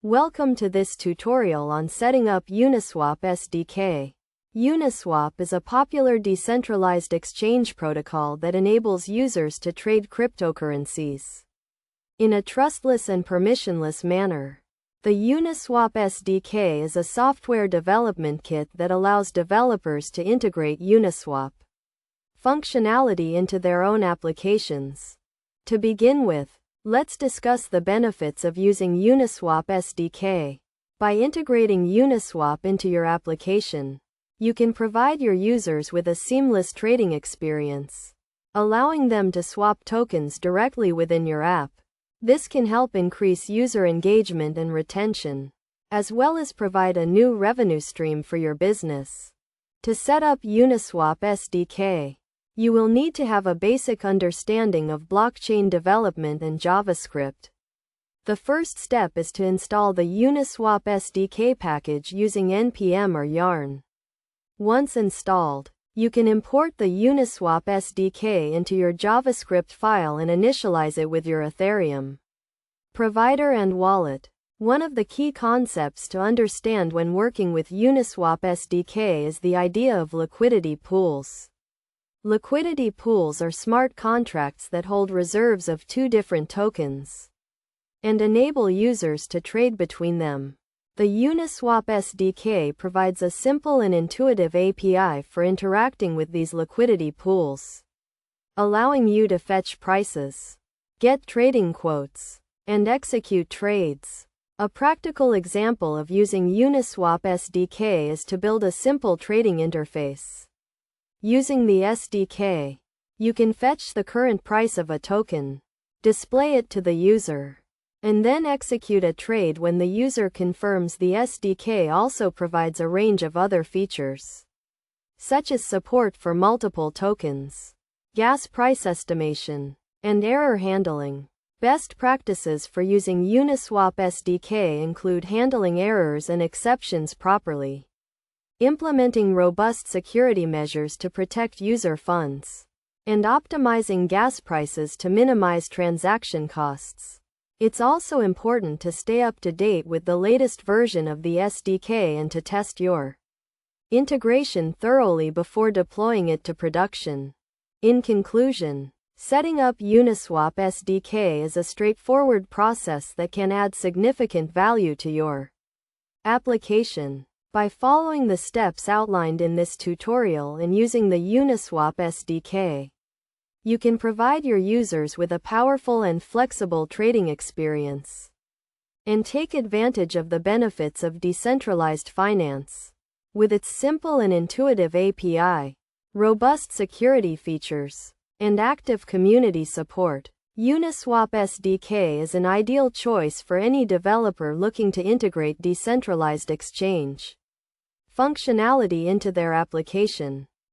Welcome to this tutorial on setting up Uniswap SDK. Uniswap is a popular decentralized exchange protocol that enables users to trade cryptocurrencies in a trustless and permissionless manner. The Uniswap SDK is a software development kit that allows developers to integrate Uniswap functionality into their own applications. To begin with, let's discuss the benefits of using Uniswap SDK. By integrating Uniswap into your application, you can provide your users with a seamless trading experience, allowing them to swap tokens directly within your app. This can help increase user engagement and retention, as well as provide a new revenue stream for your business. To set up Uniswap SDK, you will need to have a basic understanding of blockchain development and JavaScript. The first step is to install the Uniswap SDK package using npm or yarn. Once installed, you can import the Uniswap SDK into your JavaScript file and initialize it with your Ethereum provider and wallet. One of the key concepts to understand when working with Uniswap SDK is the idea of liquidity pools. Liquidity pools are smart contracts that hold reserves of two different tokens and enable users to trade between them. The Uniswap SDK provides a simple and intuitive API for interacting with these liquidity pools, allowing you to fetch prices, get trading quotes, and execute trades. A practical example of using Uniswap SDK is to build a simple trading interface. Using the SDK, you can fetch the current price of a token, display it to the user, and then execute a trade when the user confirms. The SDK also provides a range of other features, such as support for multiple tokens, gas price estimation, and error handling. Best practices for using Uniswap SDK include handling errors and exceptions properly, implementing robust security measures to protect user funds, and optimizing gas prices to minimize transaction costs. It's also important to stay up to date with the latest version of the SDK and to test your integration thoroughly before deploying it to production. In conclusion, setting up Uniswap SDK is a straightforward process that can add significant value to your application. By following the steps outlined in this tutorial and using the Uniswap SDK, you can provide your users with a powerful and flexible trading experience and take advantage of the benefits of decentralized finance. With its simple and intuitive API, robust security features, and active community support, Uniswap SDK is an ideal choice for any developer looking to integrate decentralized exchange functionality into their application.